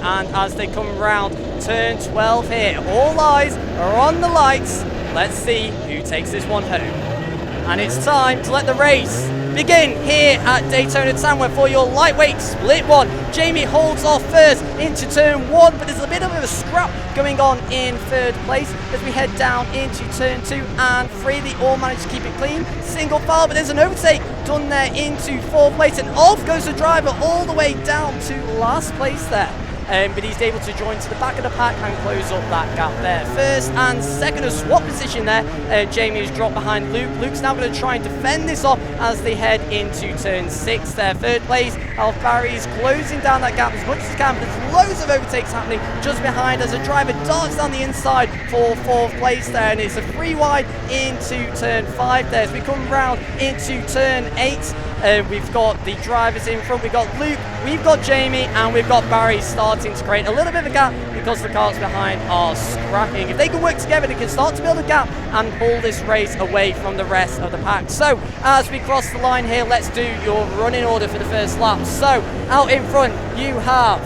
And as they come around turn 12 here, all eyes are on the lights. Let's see who takes this one home. And it's time to let the race begin here at Daytona Tamworth for your lightweight split one. Jamie holds off first into turn 1, but there's a bit of a scrap going on in third place as we head down into turn 2 and 3. They all manage to keep it clean, single file, but there's an overtake done there into 4th place, and off goes the driver all the way down to last place there. But he's able to join to the back of the pack and close up that gap there. First and second, a swap position there. Jamie has dropped behind Luke. Luke's now going to try and defend this off as they head into turn 6 there. Third place, Barry's closing down that gap as much as he can, but there's loads of overtakes happening just behind as a driver darts down the inside for 4th place there, and it's a 3 wide into turn 5 there. As we come round into turn 8, we've got the drivers in front. We've got Luke, we've got Jamie, and we've got Barry starting to create a little bit of a gap because the cars behind are scrapping. If they can work together, they can start to build a gap and pull this race away from the rest of the pack. So as we cross the line here, let's do your running order for the first lap. So out in front you have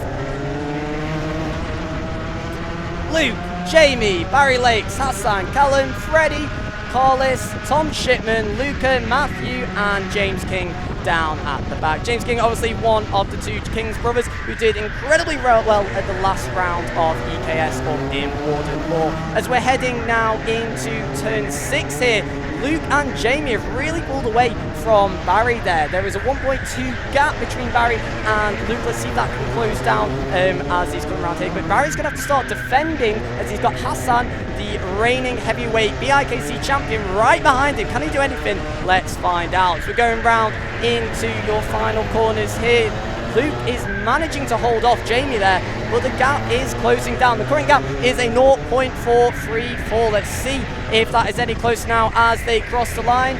Luke, Jamie, Barry Lakes, Hassan, Callum, Freddie, Carlis, Tom Shipman, Luca, Matthew, and James King down at the back. James King, obviously one of the 2 King's brothers who did incredibly well at the last round of EKS up in Warden Law. As we're heading now into turn 6 here, Luke and Jamie have really pulled away from Barry there. There is a 1.2 gap between Barry and Luke. Let's see if that can close down as he's coming around here. But Barry's going to have to start defending as he's got Hassan, the reigning heavyweight BIKC champion, right behind him. Can he do anything? Let's find out. So we're going round into your final corners here. Luke is managing to hold off Jamie there, but the gap is closing down. The current gap is a 0.434. Let's see if that is any closer now as they cross the line.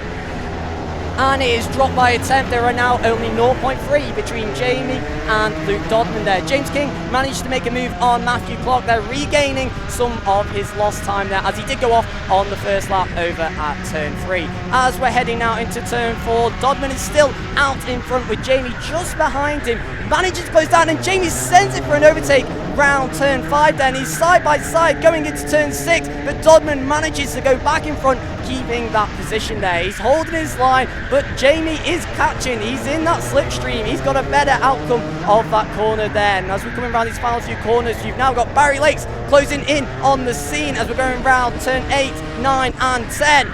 And it is dropped by a tenth. There are now only 0.3 between Jamie and Luke Dodman there. James King managed to make a move on Matthew Clark there, regaining some of his lost time there as he did go off on the first lap over at turn 3. As we're heading now into turn 4, Dodman is still out in front with Jamie just behind him. Manages to close down and Jamie sends it for an overtake round turn 5 then. He's side by side going into turn 6, but Dodman manages to go back in front, keeping that position there. He's holding his line, but Jamie is catching. He's in that slipstream. He's got a better outcome of that corner there. And as we're coming around these final few corners, you've now got Barry Lakes closing in on the scene as we're going around turn 8, 9 and 10.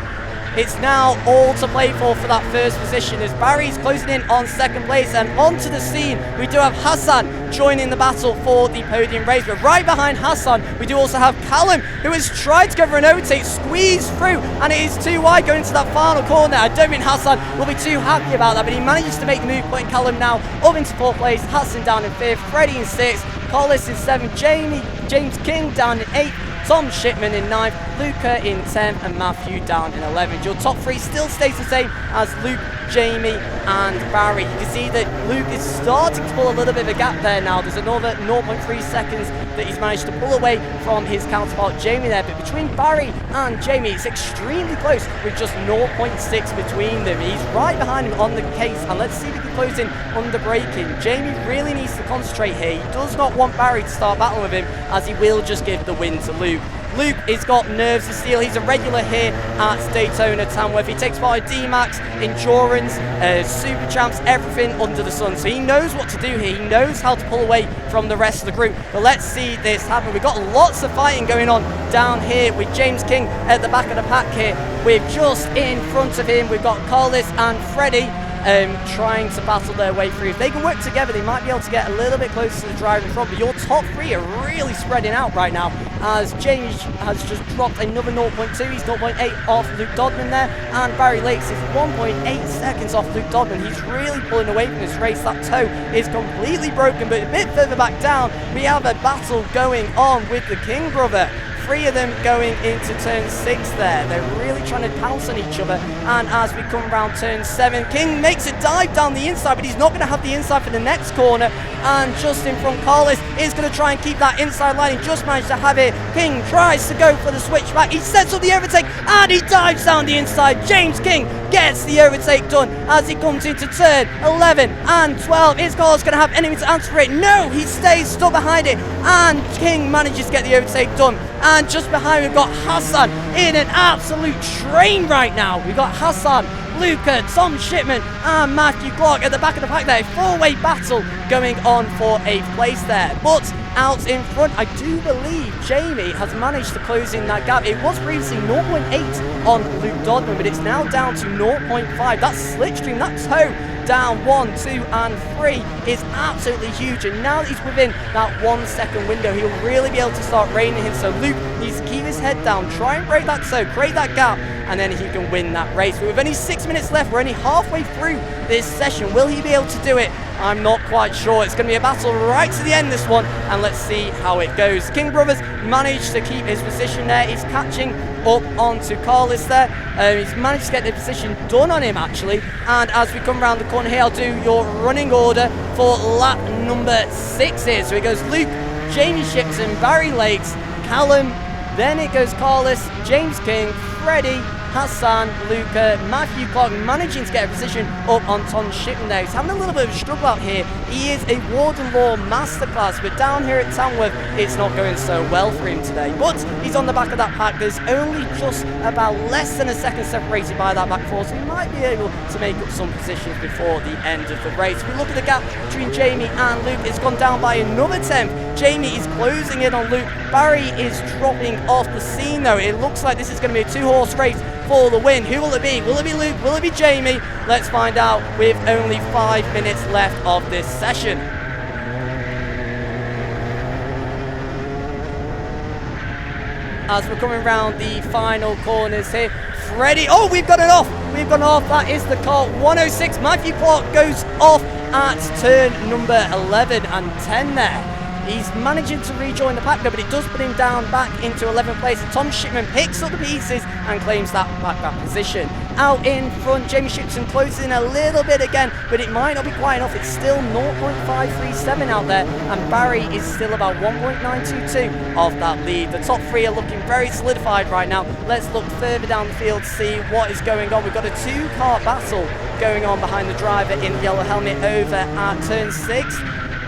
It's now all to play for that first position as Barry's closing in on 2nd place, and onto the scene we do have Hassan joining the battle for the podium race. But right behind Hassan we do also have Callum, who has tried to go for an overtake, squeezed through, and it is too wide going into that final corner. I don't think Hassan will be too happy about that, but he manages to make the move, putting Callum now up into 4th place, Hassan down in 5th, Freddie in 6th, Collis in 7th, James King down in 8th, Tom Shipman in 9th, Luca in 10th, and Matthew down in 11th. Your top 3 still stays the same as Luke, Jamie and Barry. You can see that Luke is starting to pull a little bit of a gap there now. There's another 0.3 seconds that he's managed to pull away from his counterpart Jamie there, but between Barry and Jamie it's extremely close with just 0.6 between them. He's right behind him on the case, and let's see if he can close in under braking. Jamie really needs to concentrate here. He does not want Barry to start battling with him, as he will just give the win to Luke. Luke has got nerves of steel. He's a regular here at Daytona Tamworth. He takes part in DMAX, Endurance, Super Champs, everything under the sun. So he knows what to do here. He knows how to pull away from the rest of the group. But let's see this happen. We've got lots of fighting going on down here with James King at the back of the pack here. We're just in front of him. We've got Carlis and Freddie trying to battle their way through. If they can work together, they might be able to get a little bit closer to the driver in front, but your top 3 are really spreading out right now as Jamie has just dropped another 0.2. He's 0.8 off Luke Dodman there, and Barry Lakes is 1.8 seconds off Luke Dodman. He's really pulling away from this race. That toe is completely broken, but a bit further back down we have a battle going on with the King brother. three of them going into turn 6 there. They're really trying to pounce on each other. And as we come around turn 7, King makes a dive down the inside, but he's not going to have the inside for the next corner. And just in front, Carlos is going to try and keep that inside line. He just managed to have it. King tries to go for the switchback. He sets up the overtake and he dives down the inside. James King gets the overtake done as he comes into turn 11 and 12. Is Carlos going to have anything to answer for it? No, he stays stuck behind it. And King manages to get the overtake done. And just behind we've got Hassan in an absolute train right now. We've got Hassan, Luca, Tom Shipman and Matthew Clark at the back of the pack there. Four-way battle going on for 8th place there. But out in front, I do believe Jamie has managed to close in that gap. It was previously 0.8 on Luke Dodman, but it's now down to 0.5. That slipstream, that toe down 1, 2 and 3 is absolutely huge, and now that he's within that 1 second window, he'll really be able to start reining him. So Luke needs to keep his head down, try and break that toe, create that gap, and then he can win that race. But with only 6 minutes left, we're only halfway through this session. Will he be able to do it? I'm not quite sure. It's going to be a battle right to the end, this one, and let's see how it goes. King Brothers managed to keep his position there. He's catching up onto Carlos there. He's managed to get the position done on him, actually. And as we come around the corner here, I'll do your running order for lap number 6 here. So it goes Luke, Jamie Shipton, Barry Lakes, Callum, then it goes Carlos, James King, Freddie, Hassan, Luca, Matthew Clark managing to get a position up on Tom Shipman there. He's having a little bit of a struggle out here. He is a Warden Law masterclass, but down here at Tamworth, it's not going so well for him today. But he's on the back of that pack. There's only just about less than a second separated by that back four, so he might be able to make up some positions before the end of the race. If we look at the gap between Jamie and Luke, it's gone down by another 10th. Jamie is closing in on Luke. Barry is dropping off the scene though. It looks like this is going to be a 2-horse race for the win. Who will it be? Will it be Luke? Will it be Jamie? Let's find out with only 5 minutes left of this session. As we're coming around the final corners here, Freddie, oh, we've got it off. We've gone off. That is the car 106. Matthew Clark goes off at turn number 11 and 10 there. He's managing to rejoin the pack though, but it does put him down back into 11th place. And Tom Shipman picks up the pieces and claims that back position. Out in front, Jamie Shipton closes in a little bit again, but it might not be quite enough. It's still 0.537 out there, and Barry is still about 1.922 of that lead. The top three are looking very solidified right now. Let's look further down the field to see what is going on. We've got a 2-car battle going on behind the driver in the yellow helmet over at turn 6.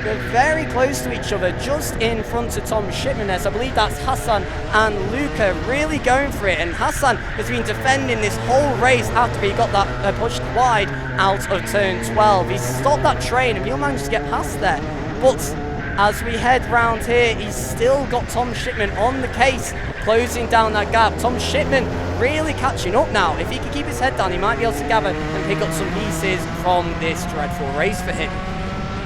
They're very close to each other, just in front of Tom Shipman there. So I believe that's Hassan and Luca really going for it. And Hassan has been defending this whole race after he got that pushed wide out of turn 12. He's stopped that train and he'll manage to get past there. But as we head round here, he's still got Tom Shipman on the case, closing down that gap. Tom Shipman really catching up now. If he can keep his head down, he might be able to gather and pick up some pieces from this dreadful race for him.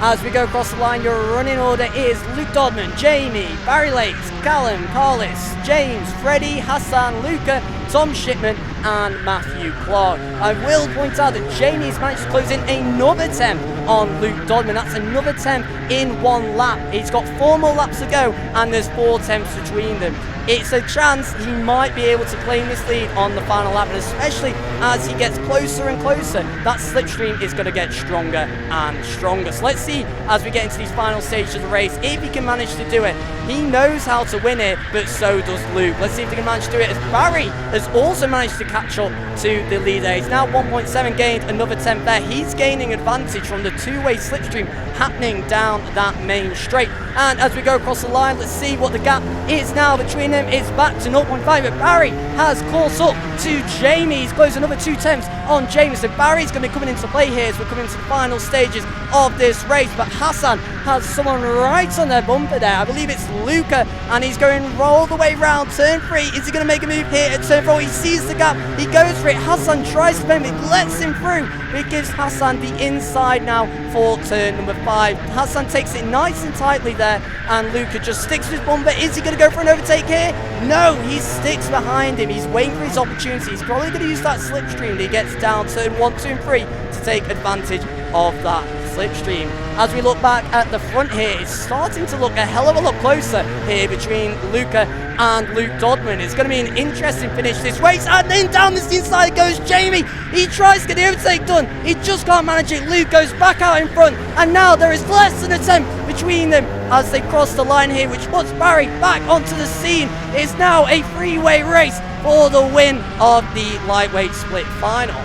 As we go across the line, your running order is Luke Dodman, Jamie, Barry Lakes, Callum, Carlos, James, Freddie, Hassan, Luca, Tom Shipman and Matthew Clark. I will point out that Jamie's managed to close in another 10 on Luke Dodman. That's another 10 in 1 lap. He's got 4 more laps to go and there's 4 temps between them. It's a chance he might be able to claim this lead on the final lap, and especially as he gets closer and closer, that slipstream is going to get stronger and stronger. So let's see as we get into these final stages of the race if he can manage to do it. He knows how to win it, but so does Luke. Let's see if he can manage to do it, as Barry has also managed to catch up to the lead there. He's now 1.7 gained, another 10 there. He's gaining advantage from the 2-way slipstream happening down that main straight. And as we go across the line, let's see what the gap is now between them. It's back to 0.5, but Barry has caught up to Jamie. He's closed another 2 temps on Jamie, so Barry's going to be coming into play here as we're coming into the final stages of this race. But Hassan has someone right on their bumper there. I believe it's Luca, and he's going all the way round turn 3. Is he going to make a move here at turn 4? He sees the gap, he goes for it. Hassan tries to bend it, lets him through. It gives Hassan the inside now for turn number 5. Hassan takes it nice and tightly there, and Luca just sticks with his bumper. Is he going to go for an overtake here? No, he sticks behind him. He's waiting for his opportunity. He's probably going to use that slipstream that he gets down turn 1, 2 and 3 to take advantage of that slipstream. As we look back at the front here, it's starting to look a hell of a lot closer here between Luca and Luke Dodman. It's going to be an interesting finish this race, and then down the inside goes Jamie. He tries to get the overtake done, he just can't manage it. Luke goes back out in front, and now there is less than a tenth between them as they cross the line here, which puts Barry back onto the scene. It's now a three-way race for the win of the lightweight split final.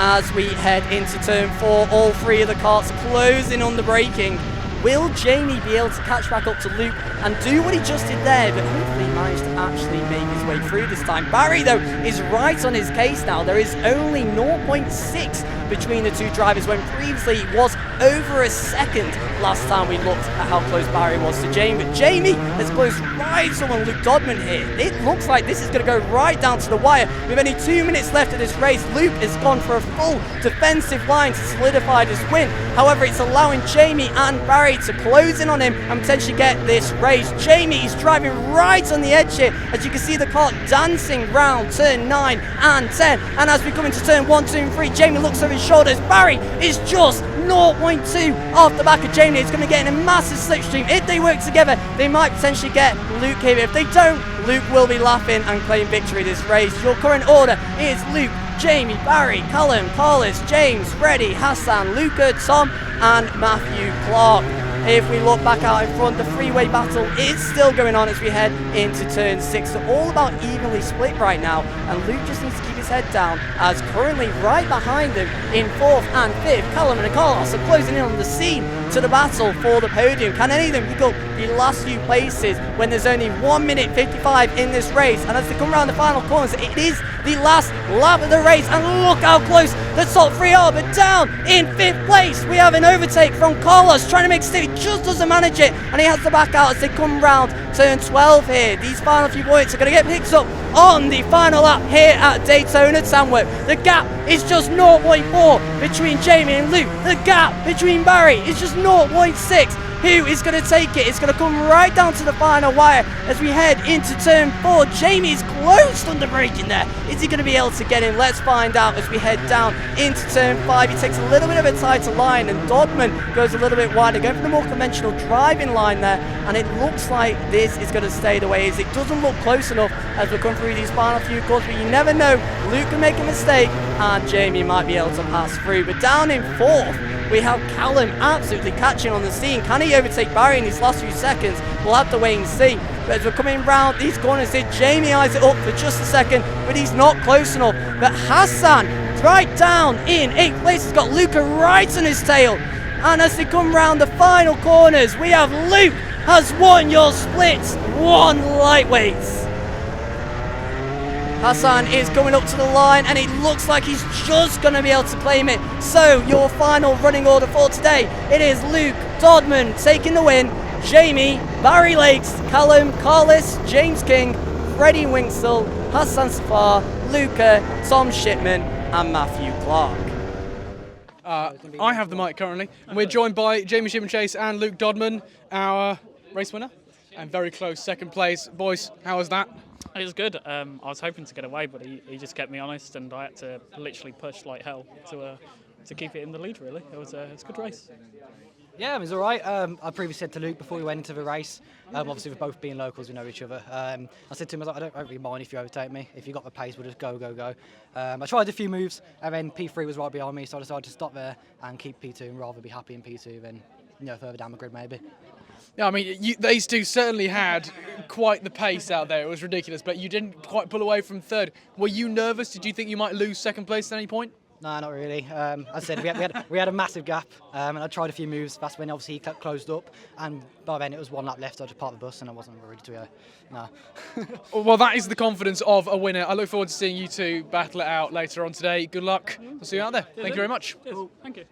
As we head into turn 4, all three of the karts closing on the braking. Will Jamie be able to catch back up to Luke and do what he just did there, but hopefully manage to actually make his way through this time? Barry, though, is right on his case now. There is only 0.6 between the two drivers, when previously it was over a second last time we looked at how close Barry was to Jamie. But Jamie has closed right on Luke Dodman here. It looks like this is going to go right down to the wire. With only 2 minutes left of this race, Luke has gone for a full defensive line to solidify this win. However, it's allowing Jamie and Barry to close in on him and potentially get this race. Jamie is driving right on the edge here, as you can see the car dancing round turn 9 and 10. And as we come into turn 1, 2 and 3, Jamie looks over his shoulders. Barry is just 0.2 off the back of Jamie. It's going to get in a massive slipstream. If they work together, they might potentially get Luke here. If they don't, Luke will be laughing and claim victory this race. Your current order is Luke, Jamie, Barry, Callum, Carlos, James, Freddie, Hassan, Luca, Tom and Matthew Clark. If we look back out in front, the three-way battle is still going on as we head into turn 6. They're all about evenly split right now, and Luke just needs to keep his head down, as currently right behind him in 4th and 5th, Callum and Carlos are closing in on the scene to the battle for the podium. Can any of them pick up the last few places when there's only 1 minute 55 in this race? And as they come around the final corners, it is the last lap of the race, and look how close the top 3 are. But down in 5th place, we have an overtake from Carlos, trying to make steady, just doesn't manage it, and he has to back out as they come round turn 12 here. These final few points are going to get picked up on the final lap here at Daytona Tamworth. The gap is just 0.4 between Jamie and Luke. The gap between Barry is just 0.6. Who is going to take it? It's going to come right down to the final wire as we head into turn 4. Jamie's close on the braking there. Is he going to be able to get in? Let's find out as we head down into turn 5. He takes a little bit of a tighter line, and Dodman goes a little bit wider, going for the more conventional driving line there, and it looks like this is going to stay the way it is. It doesn't look close enough as we come through these final few corners, but you never know. Luke can make a mistake and Jamie might be able to pass through. But down in 4th, we have Callum absolutely catching on the scene. Can he overtake Barry in these last few seconds? We'll have to wait and see. But as we're coming round these corners here, Jamie eyes it up for just a second, but he's not close enough. But Hassan, right down in 8th place, has got Luca right on his tail. And as they come round the final corners, we have Luke has won your splits, 1 lightweights. Hassan is coming up to the line, and it looks like he's just going to be able to claim it. So your final running order for today, it is Luke Dodman taking the win, Jamie, Barry Lakes, Callum, Carlos, James King, Freddie Winkstall, Hassan Zafar, Luca, Tom Shipman and Matthew Clark. I have the mic currently, and we're joined by Jamie Sheerman-Chase and Luke Dodman, our race winner, and very close second place. Boys, how was that? It was good. I was hoping to get away, but he just kept me honest, and I had to literally push like hell to keep it in the lead. Really, it was a good race. Yeah, it was all right. I previously said to Luke before we went into the race, obviously with both being locals, we know each other. I said to him, I don't really mind if you overtake me. If you got the pace, we'll just go. I tried a few moves, and then P3 was right behind me, so I decided to stop there and keep P2 and rather be happy in P2 than further down the grid maybe. Yeah, I mean, these two certainly had quite the pace out there. It was ridiculous, but you didn't quite pull away from third. Were you nervous? Did you think you might lose second place at any point? No, not really. As I said, we had a massive gap, and I tried a few moves. That's when obviously he closed up, and by then it was 1 lap left. So I just parked the bus, and I wasn't ready to go. No. Well, that is the confidence of a winner. I look forward to seeing you two battle it out later on today. Good luck. We'll see you out there. Thank you very much. Cheers. Thank you.